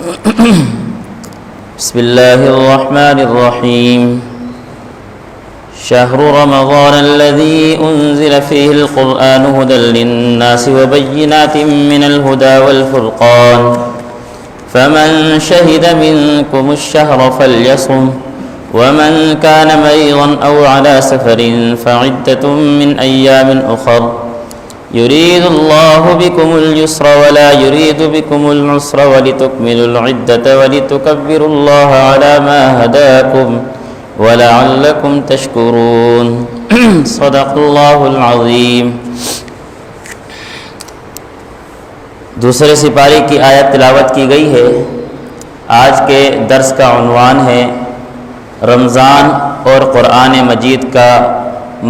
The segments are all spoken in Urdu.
بسم الله الرحمن الرحيم شهر رمضان الذي أنزل فيه القرآن هدى للناس وبينات من الهدى والفرقان فمن شهد منكم الشهر فليصم ومن كان مريضا أو على سفر فعدة من أيام أخر يريد الله بكم اليسر ولا يريد بكم العسر ولتكملوا العدة ولتكبروا الله على ما هداكم ولعلكم تشكرون صدق الله العظيم۔ دوسرے سپارے کی آیت تلاوت کی گئی ہے۔ آج کے درس کا عنوان ہے رمضان اور قرآن مجید کا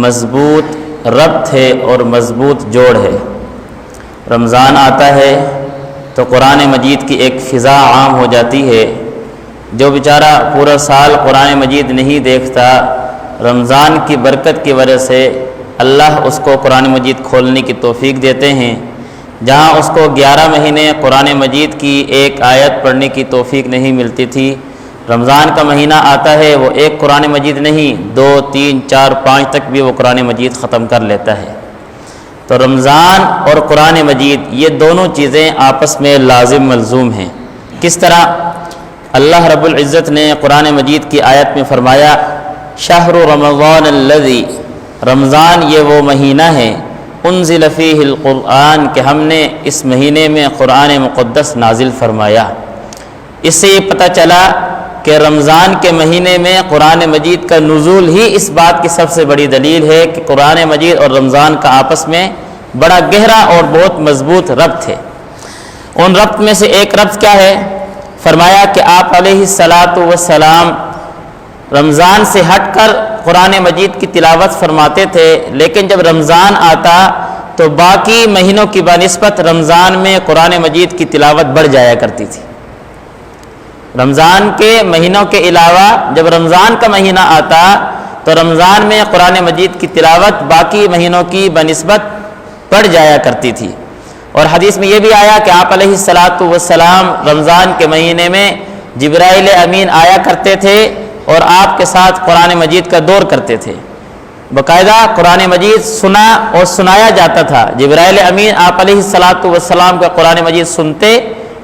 مضبوط ربط ہے اور مضبوط جوڑ ہے۔ رمضان آتا ہے تو قرآن مجید کی ایک فضا عام ہو جاتی ہے۔ جو بیچارہ پورا سال قرآن مجید نہیں دیکھتا، رمضان کی برکت کی وجہ سے اللہ اس کو قرآن مجید کھولنے کی توفیق دیتے ہیں۔ جہاں اس کو 11 مہینے قرآن مجید کی ایک آیت پڑھنے کی توفیق نہیں ملتی تھی، رمضان کا مہینہ آتا ہے وہ ایک قرآن مجید نہیں 2 3 4 5 تک بھی وہ قرآن مجید ختم کر لیتا ہے۔ تو رمضان اور قرآن مجید یہ دونوں چیزیں آپس میں لازم ملزوم ہیں۔ کس طرح؟ اللہ رب العزت نے قرآن مجید کی آیت میں فرمایا شہر رمضان الذی، رمضان یہ وہ مہینہ ہے انزل فیہ القرآن کہ ہم نے اس مہینے میں قرآن مقدس نازل فرمایا۔ اس سے یہ پتہ چلا کہ رمضان کے مہینے میں قرآن مجید کا نزول ہی اس بات کی سب سے بڑی دلیل ہے کہ قرآن مجید اور رمضان کا آپس میں بڑا گہرا اور بہت مضبوط ربط ہے۔ ان ربط میں سے ایک ربط کیا ہے؟ فرمایا کہ آپ علیہ السلام رمضان سے ہٹ کر قرآن مجید کی تلاوت فرماتے تھے، لیکن جب رمضان آتا تو باقی مہینوں کی بنسبت رمضان میں قرآن مجید کی تلاوت بڑھ جایا کرتی تھی۔ رمضان کے مہینوں کے علاوہ جب رمضان کا مہینہ آتا تو رمضان میں قرآن مجید کی تلاوت باقی مہینوں کی بنسبت بڑھ جایا کرتی تھی۔ اور حدیث میں یہ بھی آیا کہ آپ علیہ السلام رمضان کے مہینے میں جبرائیل امین آیا کرتے تھے اور آپ کے ساتھ قرآن مجید کا دور کرتے تھے۔ باقاعدہ قرآن مجید سنا اور سنایا جاتا تھا۔ جبرائیل امین آپ علیہ السلام کا قرآن مجید سنتے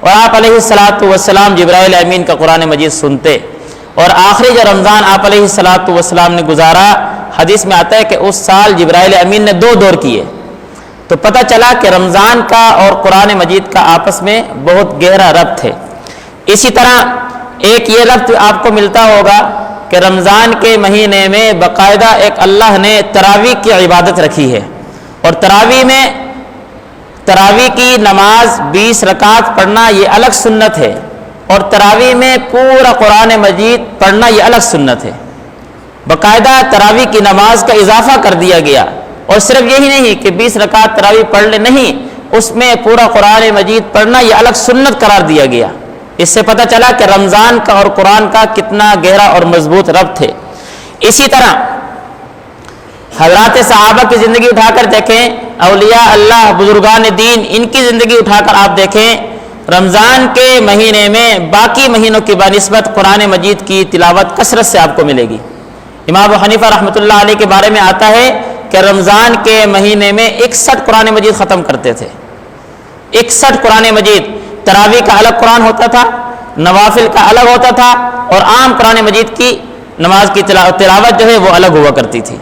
اور آپ علیہ السلام جبرائیل امین کا قرآن مجید سنتے۔ اور آخری جو رمضان آپ علیہ السلام نے گزارا، حدیث میں آتا ہے کہ اس سال جبرائیل امین نے 2 دور کیے۔ تو پتہ چلا کہ رمضان کا اور قرآن مجید کا آپس میں بہت گہرا ربط ہے۔ اسی طرح ایک یہ ربط آپ کو ملتا ہوگا کہ رمضان کے مہینے میں باقاعدہ ایک اللہ نے تراویح کی عبادت رکھی ہے، اور تراویح کی نماز 20 رکعت پڑھنا یہ الگ سنت ہے، اور تراویح میں پورا قرآن مجید پڑھنا یہ الگ سنت ہے۔ باقاعدہ تراویح کی نماز کا اضافہ کر دیا گیا، اور صرف یہی نہیں کہ 20 رکعت تراویح پڑھ لے، نہیں، اس میں پورا قرآن مجید پڑھنا یہ الگ سنت قرار دیا گیا۔ اس سے پتہ چلا کہ رمضان کا اور قرآن کا کتنا گہرا اور مضبوط ربط ہے۔ اسی طرح حضرات صحابہ کی زندگی اٹھا کر دیکھیں، اولیاء اللہ، بزرگان دین، ان کی زندگی اٹھا کر آپ دیکھیں، رمضان کے مہینے میں باقی مہینوں کی بنسبت قرآن مجید کی تلاوت کثرت سے آپ کو ملے گی۔ امام ابو حنیفہ رحمۃ اللہ علیہ کے بارے میں آتا ہے کہ رمضان کے مہینے میں 61 قرآن مجید ختم کرتے تھے۔ 61 قرآن مجید، تراویح کا الگ قرآن ہوتا تھا، نوافل کا الگ ہوتا تھا، اور عام قرآن مجید کی نماز کی تلاوت جو ہے وہ الگ ہوا کرتی تھی۔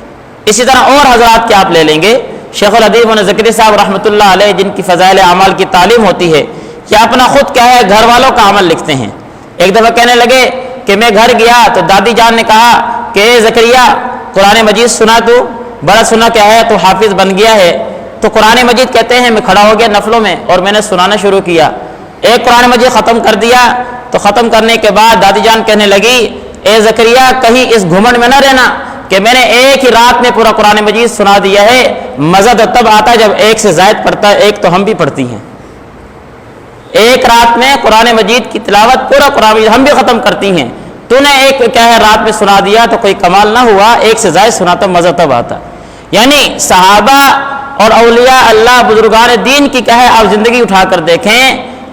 اسی طرح اور حضرات کے آپ لے لیں گے، شیخ الحدیث ابن زکریا صاحب رحمۃ اللہ علیہ جن کی فضائل اعمال کی تعلیم ہوتی ہے، کہ اپنا خود کیا ہے گھر والوں کا عمل لکھتے ہیں۔ ایک دفعہ کہنے لگے کہ میں گھر گیا تو دادی جان نے کہا کہ اے زکریا قرآن مجید سنا، تو بڑا سنا کیا ہے، تو حافظ بن گیا ہے۔ تو قرآن مجید کہتے ہیں میں کھڑا ہو گیا نفلوں میں اور میں نے سنانا شروع کیا، ایک قرآن مجید ختم کر دیا۔ تو ختم کرنے کے بعد دادی جان کہنے لگی اے زکریا کہیں اس گھمنڈ میں نہ رہنا کہ میں نے ایک ہی رات میں پورا قرآن مجید سنا دیا ہے، مزہ تو تب آتا ہے جب ایک سے زائد پڑھتا ہے، ایک تو ہم بھی پڑھتی ہیں۔ ایک رات میں قرآن مجید کی تلاوت پورا قرآن مجید ہم بھی ختم کرتی ہیں، تو نے ایک کیا ہے رات میں سنا دیا تو کوئی کمال نہ ہوا، ایک سے زائد سنا تو مزہ تب آتا۔ یعنی صحابہ اور اولیاء اللہ بزرگان دین کی کیا ہے آپ زندگی اٹھا کر دیکھیں،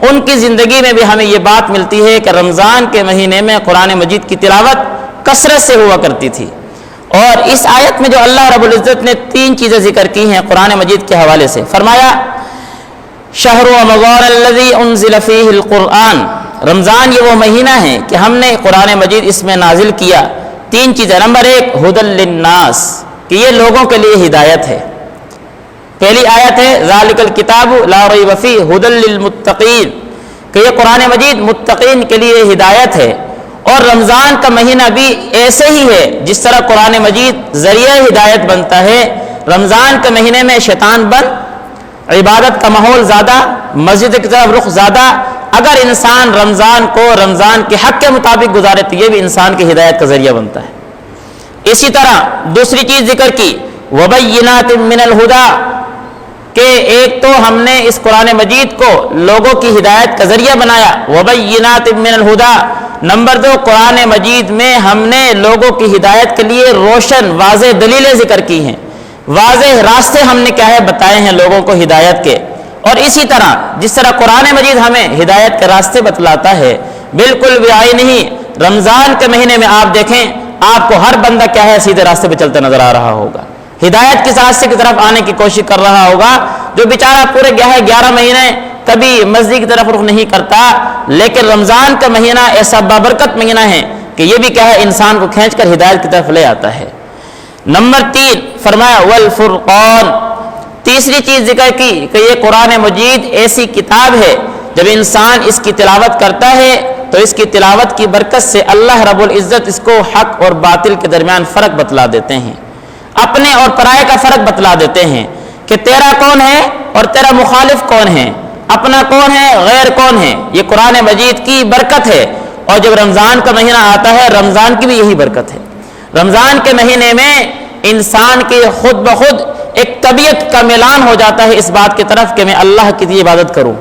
ان کی زندگی میں بھی ہمیں یہ بات ملتی ہے کہ رمضان کے مہینے میں قرآن مجید کی تلاوت کثرت سے ہوا کرتی تھی۔ اور اس آیت میں جو اللہ رب العزت نے 3 چیزیں ذکر کی ہیں قرآن مجید کے حوالے سے، فرمایا شہر رمضان الذی انزل فیہ القرآن، رمضان یہ وہ مہینہ ہے کہ ہم نے قرآن مجید اس میں نازل کیا۔ 3 چیزیں، نمبر 1 ھدی للناس، کہ یہ لوگوں کے لیے ہدایت ہے۔ پہلی آیت ہے ذالک الکتاب لا ریب فیہ ھدی للمتقین، کہ یہ قرآن مجید متقین کے لیے ہدایت ہے۔ اور رمضان کا مہینہ بھی ایسے ہی ہے جس طرح قرآن مجید ذریعہ ہدایت بنتا ہے، رمضان کے مہینے میں شیطان بن، عبادت کا ماحول زیادہ، مسجد کی طرف رخ زیادہ۔ اگر انسان رمضان کو رمضان کے حق کے مطابق گزارے تو یہ بھی انسان کی ہدایت کا ذریعہ بنتا ہے۔ اسی طرح دوسری چیز ذکر کی وبینات من الہدی، کہ ایک تو ہم نے اس قرآن مجید کو لوگوں کی ہدایت کا ذریعہ بنایا، وبینات من الہدی۔ نمبر 2 قرآن مجید میں ہم نے لوگوں کی ہدایت کے لیے روشن واضح دلیلیں ذکر کی ہیں، واضح راستے ہم نے کیا ہے بتائے ہیں لوگوں کو ہدایت کے۔ اور اسی طرح جس طرح قرآن مجید ہمیں ہدایت کے راستے بتلاتا ہے، بالکل بھی آئی نہیں، رمضان کے مہینے میں آپ دیکھیں آپ کو ہر بندہ کیا ہے سیدھے راستے پہ چلتا نظر آ رہا ہوگا، ہدایت کس راستے کی طرف آنے کی کوشش کر رہا ہوگا۔ جو بیچارہ پورے 11 مہینے کبھی مسجد کی طرف رخ نہیں کرتا، لیکن رمضان کا مہینہ ایسا بابرکت مہینہ ہے کہ یہ بھی کیا ہے انسان کو کھینچ کر ہدایت کی طرف لے آتا ہے۔ نمبر 3 فرمایا والفرقان، تیسری چیز ذکر کی کہ یہ قرآن مجید ایسی کتاب ہے جب انسان اس کی تلاوت کرتا ہے تو اس کی تلاوت کی برکت سے اللہ رب العزت اس کو حق اور باطل کے درمیان فرق بتلا دیتے ہیں، اپنے اور پرائے کا فرق بتلا دیتے ہیں کہ تیرا کون ہے اور تیرا مخالف کون ہے، اپنا کون ہے غیر کون ہے۔ یہ قرآن مجید کی برکت ہے۔ اور جب رمضان کا مہینہ آتا ہے، رمضان کی بھی یہی برکت ہے، رمضان کے مہینے میں انسان کی خود بخود ایک طبیعت کا میلان ہو جاتا ہے اس بات کی طرف کہ میں اللہ کی عبادت کروں،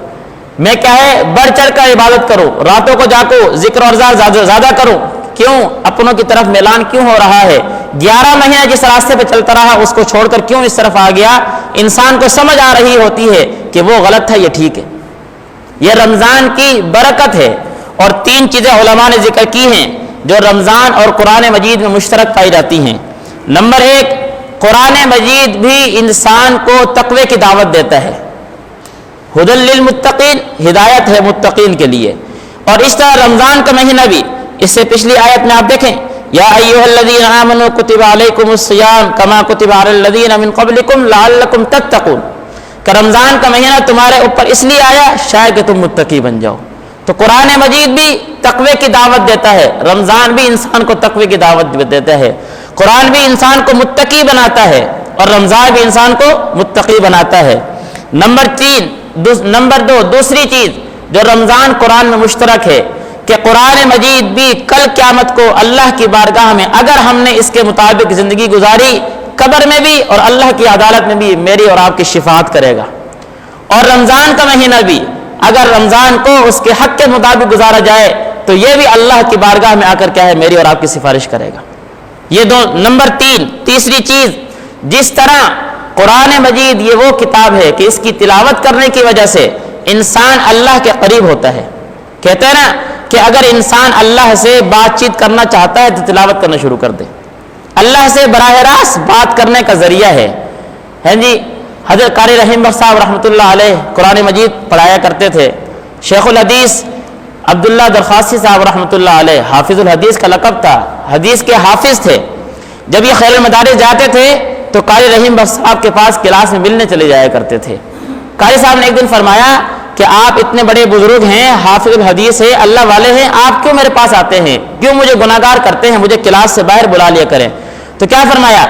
میں کیا ہے بڑھ چڑھ کر عبادت کروں، راتوں کو جاگوں، ذکر اور زیادہ کروں۔ کیوں اپنوں کی طرف میلان کیوں ہو رہا ہے؟ 11 مہینے جس راستے پہ چلتا رہا اس کو چھوڑ کر کیوں اس طرف آ گیا؟ انسان کو سمجھ آ رہی ہوتی ہے کہ وہ غلط ہے، یہ ٹھیک ہے۔ یہ رمضان کی برکت ہے۔ اور 3 چیزیں علماء نے ذکر کی ہیں جو رمضان اور قرآن مجید میں مشترک پائی جاتی ہیں۔ نمبر 1 قرآن مجید بھی انسان کو تقوی کی دعوت دیتا ہے، ھدی للمتقین، ہدایت ہے متقین کے لیے۔ اور اس طرح رمضان کا مہینہ بھی، اس سے پچھلی آیت میں آپ دیکھیں یا ایھا الذین آمنوا کتب علیکم الصیام کما کتب علی الذین من قبلکم لعلکم تتقون، کہ رمضان کا مہینہ تمہارے اوپر اس لیے آیا شاید کہ تم متقی بن جاؤ۔ تو قرآن مجید بھی تقوی کی دعوت دیتا ہے، رمضان بھی انسان کو تقوی کی دعوت دیتا ہے، قرآن بھی انسان کو متقی بناتا ہے اور رمضان بھی انسان کو متقی بناتا ہے۔ نمبر 2 دوسری چیز جو رمضان قرآن میں مشترک ہے کہ قرآن مجید بھی کل قیامت کو اللہ کی بارگاہ میں اگر ہم نے اس کے مطابق زندگی گزاری، قبر میں بھی اور اللہ کی عدالت میں بھی میری اور آپ کی شفاعت کرے گا۔ اور رمضان کا مہینہ بھی اگر رمضان کو اس کے حق کے مطابق گزارا جائے تو یہ بھی اللہ کی بارگاہ میں آ کر کیا ہے میری اور آپ کی سفارش کرے گا۔ یہ نمبر 3 تیسری چیز، جس طرح قرآن مجید یہ وہ کتاب ہے کہ اس کی تلاوت کرنے کی وجہ سے انسان اللہ کے قریب ہوتا ہے۔ کہتے ہیں نا کہ اگر انسان اللہ سے بات چیت کرنا چاہتا ہے تو تلاوت کرنا شروع کر دے، اللہ سے براہ راست بات کرنے کا ذریعہ ہے۔ جی حضرت قاری رحیم بخش صاحب رحمۃ اللہ علیہ قرآن مجید پڑھایا کرتے تھے۔ شیخ الحدیث عبداللہ درخواسی صاحب رحمۃ اللہ علیہ حافظ الحدیث کا لقب تھا، حدیث کے حافظ تھے۔ جب یہ خیر المدارس جاتے تھے تو قاری رحیم بخش صاحب کے پاس کلاس میں ملنے چلے جایا کرتے تھے۔ قاری صاحب نے ایک دن فرمایا کہ آپ اتنے بڑے بزرگ ہیں، حافظ الحدیث ہیں، اللہ والے ہیں، آپ کیوں میرے پاس آتے ہیں؟ کیوں مجھے گناہگار کرتے ہیں؟ مجھے کلاس سے باہر بلا لیا کریں۔ تو کیا فرمایا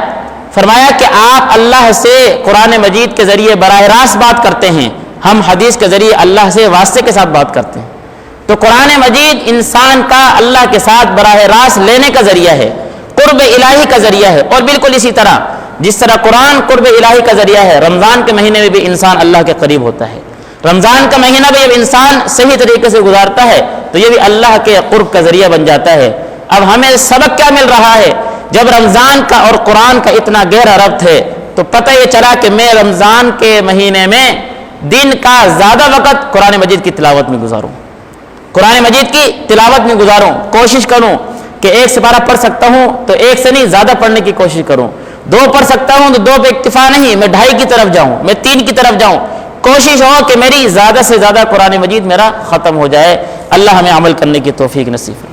کہ آپ اللہ سے قرآن مجید کے ذریعے براہ راست بات کرتے ہیں، ہم حدیث کے ذریعے اللہ سے واسطے کے ساتھ بات کرتے ہیں۔ تو قرآن مجید انسان کا اللہ کے ساتھ براہ راست لینے کا ذریعہ ہے، قرب الہی کا ذریعہ ہے۔ اور بالکل اسی طرح جس طرح قرآن قرب الہی کا ذریعہ ہے، رمضان کے مہینے میں بھی انسان اللہ کے قریب ہوتا ہے۔ رمضان کا مہینہ بھی جب انسان صحیح طریقے سے گزارتا ہے تو یہ بھی اللہ کے قرب کا ذریعہ بن جاتا ہے۔ اب ہمیں سبق کیا مل رہا ہے؟ جب رمضان کا اور قرآن کا اتنا گہرا ربط ہے تو پتہ یہ چلا کہ میں رمضان کے مہینے میں دن کا زیادہ وقت قرآن مجید کی تلاوت میں گزاروں، قرآن مجید کی تلاوت میں گزاروں، کوشش کروں کہ ایک سپارہ پڑھ سکتا ہوں تو ایک سے نہیں زیادہ پڑھنے کی کوشش کروں، 2 پڑھ سکتا ہوں تو 2 پہ اکتفا نہیں، میں 2.5 کی طرف جاؤں، میں 3 کی طرف جاؤں، کوشش ہو کہ میری زیادہ سے زیادہ قرآن مجید میرا ختم ہو جائے۔ اللہ ہمیں عمل کرنے کی توفیق نصیب فرمائے۔